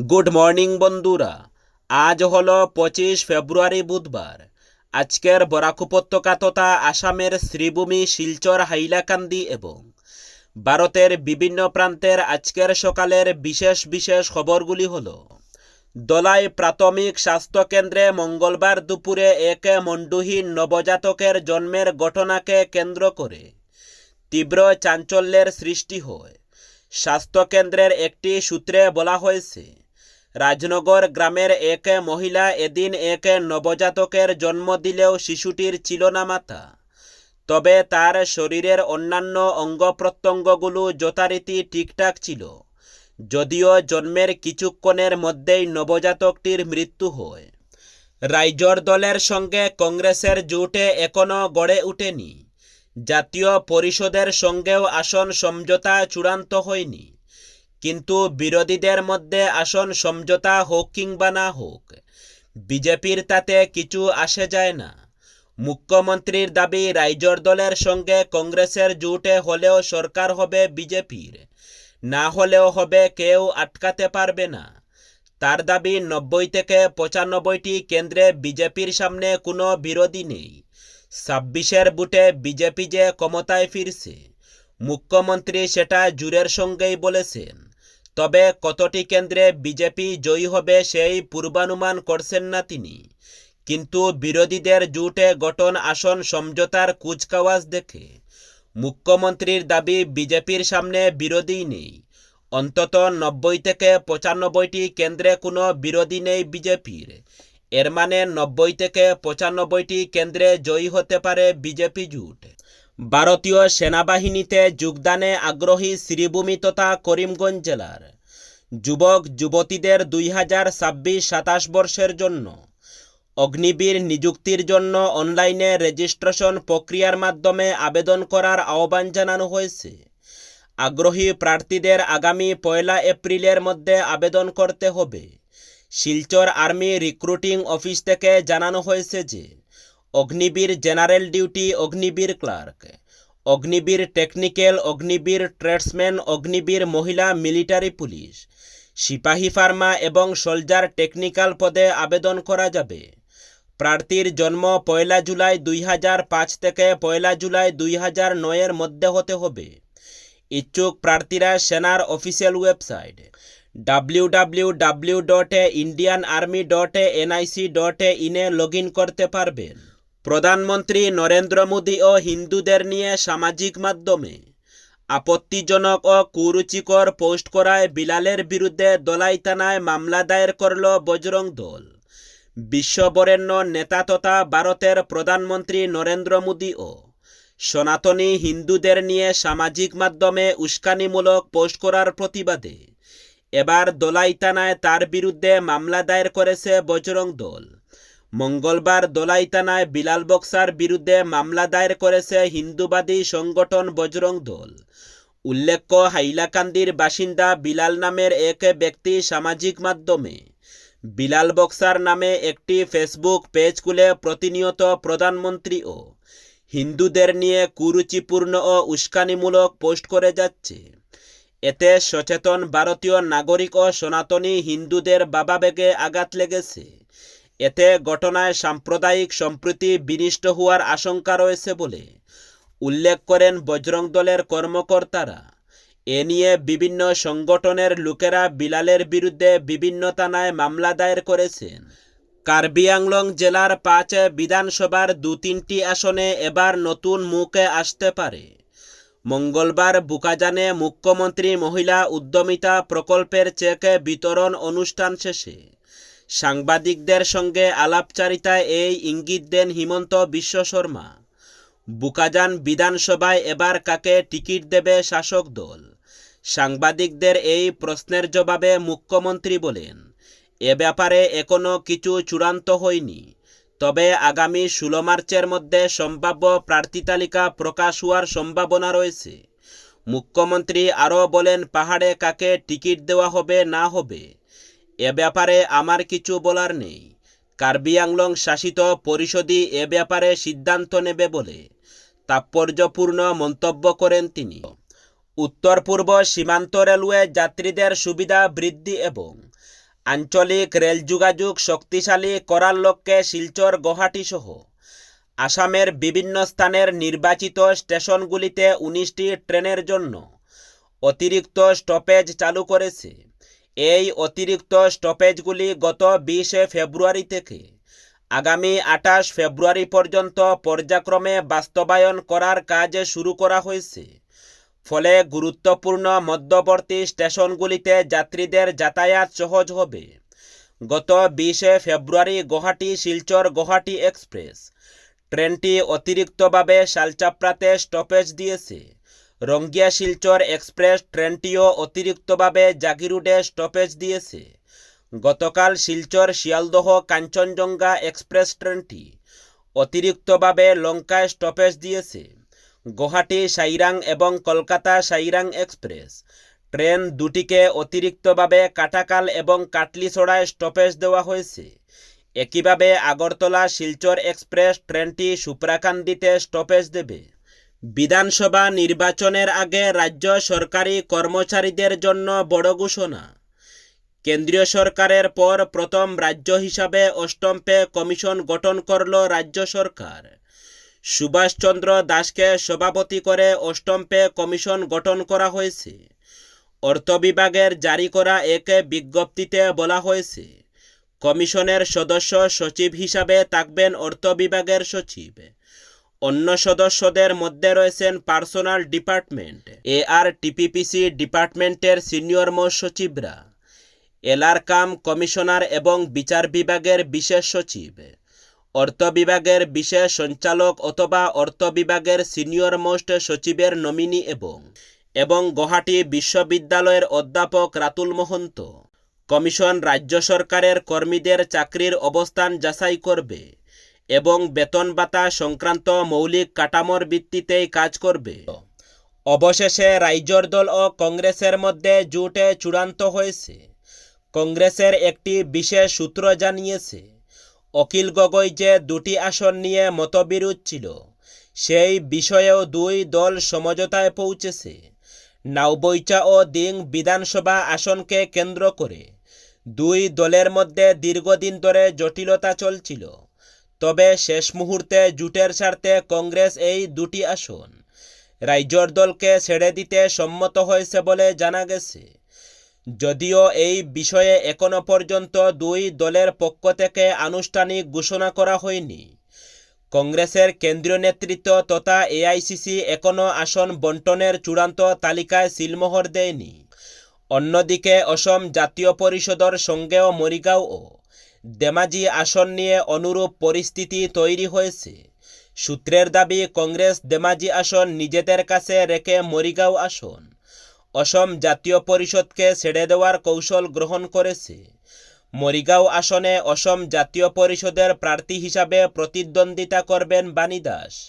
Good morning বন্ধুরা। আজ হলো 25 ফেব্রুয়ারি বুধবার। আজকের বরাক উপত্যকা তথা আসামের শ্রীভূমি, শিলচর, হাইলাকান্দি এবং ভারতের বিভিন্ন প্রান্তের আজকের সকালের বিশেষ বিশেষ খবরগুলি হলো: দলাই প্রাথমিক স্বাস্থ্যকেন্দ্রে মঙ্গলবার দুপুরে এক মণ্ডহীন নবজাতকের জন্মের ঘটনাকে কেন্দ্র করে তীব্র চাঞ্চল্যের সৃষ্টি হয়। স্বাস্থ্যকেন্দ্রের একটি সূত্রে বলা হয়েছে, রাজনগর গ্রামের এক মহিলা এদিন এক নবজাতকের জন্ম দিলেও শিশুটির ছিল না মাথা। তবে তার শরীরের অন্যান্য অঙ্গ প্রত্যঙ্গগুলো যথারীতি ঠিকঠাক ছিল, যদিও জন্মের কিছুক্ষণের মধ্যেই নবজাতকটির মৃত্যু হয়। রাইজর দলের সঙ্গে কংগ্রেসের জোটে এখনও গড়ে ওঠেনি। জাতীয় পরিষদের সঙ্গেও আসন সমঝোতা চূড়ান্ত হয়নি। কিন্তু বিরোধীদের মধ্যে আসন সমঝোতা হোক কিংবা না হোক, বিজেপির তাতে কিছু আসে যায় না। মুখ্যমন্ত্রীর দাবি, রাইজর দলের সঙ্গে কংগ্রেসের জোটে হলেও সরকার হবে বিজেপির, না হলেও হবে, কেউ আটকাতে পারবে না। তার দাবি, 90 থেকে 95টি কেন্দ্রে বিজেপির সামনে কোনো বিরোধী নেই। 26-এর বুথে বিজেপি যে ক্ষমতায় ফিরছে, মুখ্যমন্ত্রী সেটা জোরের সঙ্গেই বলেছেন। তবে কতটি কেন্দ্রে বিজেপি জয়ী হবে সেই পূর্বানুমান করছেন না তিনি। কিন্তু বিরোধীদের জোটে গঠন আসন সমঝোতার কুচকাওয়াজ দেখে মুখ্যমন্ত্রীর দাবি, বিজেপির সামনে বিরোধী নেই। অন্তত 90 থেকে 95টি কেন্দ্রে কোনো বিরোধী নেই বিজেপির। এর মানে 90 থেকে 95টি কেন্দ্রে জয়ী হতে পারে বিজেপি জোট। ভারতীয় সেনাবাহিনীতে যোগদানে আগ্রহী শ্রীভূমি তথা করিমগঞ্জ জেলার যুবক যুবতীদের 2026-27 বর্ষের জন্য অগ্নিবীর নিযুক্তির জন্য অনলাইনে রেজিস্ট্রেশন প্রক্রিয়ার মাধ্যমে আবেদন করার আহ্বান জানানো হয়েছে। আগ্রহী প্রার্থীদের আগামী 1 এপ্রিলের মধ্যে আবেদন করতে হবে। শিলচর আর্মি রিক্রুটিং অফিস থেকে জানানো হয়েছে যে Agniveer general duty, Agniveer clerk, Agniveer technical, Agniveer tradesman, Agniveer মহিলা মিলিটারি পুলিশ, সিপাহী ফার্মা এবং সোলজার টেকনিক্যাল পদে আবেদন করা যাবে। প্রার্থীর জন্ম 1 জুলাই 2005 থেকে 1 জুলাই 2009-এর মধ্যে হতে হবে। ইচ্ছুক প্রার্থীরা সেনার official website www.indianarmy.nic.in A log in করতে পারবেন। প্রধানমন্ত্রী নরেন্দ্র মোদী ও হিন্দুদের নিয়ে সামাজিক মাধ্যমে আপত্তিজনক ও কুরুচিকর পোস্ট করায় বিলালের বিরুদ্ধে দলাই থানায় মামলা দায়ের করল বজরং দল। বিশ্ববরেণ্য নেতা তথা ভারতের প্রধানমন্ত্রী নরেন্দ্র মোদী ও সনাতনী হিন্দুদের নিয়ে সামাজিক মাধ্যমে উস্কানিমূলক পোস্ট করার প্রতিবাদে এবার দলাই থানায় তার বিরুদ্ধে মামলা দায়ের করেছে বজরং দল। মঙ্গলবার দলাই থানায় বিলাল বক্সার বিরুদ্ধে মামলা দায়ের করেছে হিন্দুবাদী সংগঠন বজরং দল। উল্লেখ্য, হাইলাকান্দির বাসিন্দা বিলাল নামের এক ব্যক্তি সামাজিক মাধ্যমে বিলাল বক্সার নামে একটি ফেসবুক পেজ খুলে প্রতিনিয়ত প্রধানমন্ত্রী ও হিন্দুদের নিয়ে কুরুচিপূর্ণ ও উস্কানিমূলক পোস্ট করে যাচ্ছে। এতে সচেতন ভারতীয় নাগরিক ও সনাতনী হিন্দুদের ভাবাবেগে আঘাত লেগেছে। এতে ঘটনায় সাম্প্রদায়িক সম্প্রীতি বিনষ্ট হওয়ার আশঙ্কা রয়েছে বলে উল্লেখ করেন বজরং দলের কর্মকর্তারা। এ নিয়ে বিভিন্ন সংগঠনের লোকেরা বিলালের বিরুদ্ধে বিভিন্ন থানায় মামলা দায়ের করেছেন। কার্বি আংলং জেলার 5 বিধানসভার 2-3টি আসনে এবার নতুন মুখে আসতে পারে। মঙ্গলবার বুকাজানে মুখ্যমন্ত্রী মহিলা উদ্যমিতা প্রকল্পের চেক বিতরণ অনুষ্ঠান শেষে সাংবাদিকদের সঙ্গে আলাপচারিতায় এই ইঙ্গিত দেন হিমন্ত বিশ্ব শর্মা। বুকাজান বিধানসভায় এবার কাকে টিকিট দেবে শাসক দল? সাংবাদিকদের এই প্রশ্নের জবাবে মুখ্যমন্ত্রী বলেন, এ ব্যাপারে এখনও কিছু চূড়ান্ত হয়নি। তবে আগামী 16 মার্চের মধ্যে সম্ভাব্য প্রার্থী তালিকা প্রকাশ হওয়ার সম্ভাবনা রয়েছে। মুখ্যমন্ত্রী আরও বলেন, পাহাড়ে কাকে টিকিট দেওয়া হবে না হবে এ ব্যাপারে আমার কিছু বলার নেই। কার্বি আংলং শাসিত পরিষদই এ ব্যাপারে সিদ্ধান্ত নেবে বলে তাৎপর্যপূর্ণ মন্তব্য করেন তিনি। উত্তর পূর্ব সীমান্ত রেলওয়ে যাত্রীদের সুবিধা বৃদ্ধি এবং আঞ্চলিক রেল যোগাযোগ শক্তিশালী করার লক্ষ্যে শিলচর গুয়াহাটি সহ আসামের বিভিন্ন স্থানের নির্বাচিত স্টেশনগুলিতে 19টি ট্রেনের জন্য অতিরিক্ত স্টপেজ চালু করেছে। এই অতিরিক্ত স্টপেজগুলি গত 20 ফেব্রুয়ারি থেকে আগামী 28 ফেব্রুয়ারি পর্যন্ত পর্যায়ক্রমে বাস্তবায়ন করার কাজ শুরু করা হয়েছে। ফলে গুরুত্বপূর্ণ মধ্যবর্তী স্টেশনগুলিতে যাত্রীদের যাতায়াত সহজ হবে। গত 20 ফেব্রুয়ারি গুয়াহাটি শিলচর গুয়াহাটি এক্সপ্রেস ট্রেনটি অতিরিক্তভাবে শালচাপড়াতে স্টপেজ দিয়েছে। রঙ্গিয়া শিলচর এক্সপ্রেস ট্রেনটিও অতিরিক্তভাবে জাগিরোডে স্টপেজ দিয়েছে। গতকাল শিলচর শিয়ালদহ কাঞ্চনজঙ্ঘা এক্সপ্রেস ট্রেনটি অতিরিক্তভাবে লঙ্কায় স্টপেজ দিয়েছে। গুয়াহাটি সাইরাং এবং কলকাতা সাইরাং এক্সপ্রেস ট্রেন দুটিকে অতিরিক্তভাবে কাটাকাল এবং কাটলিছড়ায় স্টপেজ দেওয়া হয়েছে। একইভাবে আগরতলা শিলচর এক্সপ্রেস ট্রেনটি সুপ্রাকান্দিতে স্টপেজ দেবে। বিধানসভা নির্বাচনের আগে রাজ্য সরকারি কর্মচারীদের জন্য বড় ঘোষণা। কেন্দ্রীয় সরকারের পর প্রথম রাজ্য হিসাবে অষ্টম পে কমিশন গঠন করল রাজ্য সরকার। সুভাষচন্দ্র দাসকে সভাপতি করে অষ্টম পে কমিশন গঠন করা হয়েছে। অর্থ বিভাগের জারি করা এক বিজ্ঞপ্তিতে বলা হয়েছে, কমিশনের সদস্য সচিব হিসাবে থাকবেন অর্থ বিভাগের সচিব। অন্য সদস্যদের মধ্যে রয়েছেন পার্সোনাল ডিপার্টমেন্ট, ARTPPC ডিপার্টমেন্টের সিনিয়র মোস্ট সচিবরা, এলআর কাম কমিশনার এবং বিচার বিভাগের বিশেষ সচিব, অর্থ বিভাগের বিশেষ সঞ্চালক অথবা অর্থ বিভাগের সিনিয়র মোস্ট সচিবের নমিনি এবং গুয়াহাটি বিশ্ববিদ্যালয়ের অধ্যাপক রাতুল মহন্ত। কমিশন রাজ্য সরকারের কর্মীদের চাকরির অবস্থান যাচাই করবে এবং বেতন ভাতা সংক্রান্ত মৌলিক কাঠামোর ভিত্তিতেই কাজ করবে। অবশেষে রাইজর দল ও কংগ্রেসের মধ্যে জোটে চূড়ান্ত হয়েছে। কংগ্রেসের একটি বিশেষ সূত্র জানিয়েছে, অখিল গগৈ যে দুটি আসন নিয়ে মতবিরোধ ছিল, সেই বিষয়েও দুই দল সমঝোতায় পৌঁছেছে। নাওবৈচা ও দিং বিধানসভা আসনকে কেন্দ্র করে দুই দলের মধ্যে দীর্ঘদিন ধরে জটিলতা চলছিল। তবে শেষ মুহূর্তে জোটের স্বার্থে কংগ্রেস এই দুটি আসন রাইজর দলকে ছেড়ে দিতে সম্মত হয়েছে বলে জানা গেছে। যদিও এই বিষয়ে এখনো পর্যন্ত দুই দলের পক্ষ থেকে আনুষ্ঠানিক ঘোষণা করা হয়নি। কংগ্রেসের কেন্দ্রীয় নেতৃত্ব তথা AICC এখনও আসন বণ্টনের চূড়ান্ত তালিকায় সিলমোহর দেয়নি। অন্যদিকে অসম জাতীয় পরিষদের সঙ্গেও মরিগাঁও ও ধেমাজি আসন নিয়ে অনুরূপ পরিস্থিতি তৈরি হয়েছে। সূত্রের দাবি, কংগ্রেস ধেমাজি আসন নিজেদের কাছে রেখে মরিগাঁও আসন অসম জাতীয় পরিষদকে ছেড়ে দেওয়ার কৌশল গ্রহণ করেছে। মরিগাঁও আসনে অসম জাতীয় পরিষদের প্রার্থী হিসাবে প্রতিদ্বন্দ্বিতা করবেন বাণী দাস।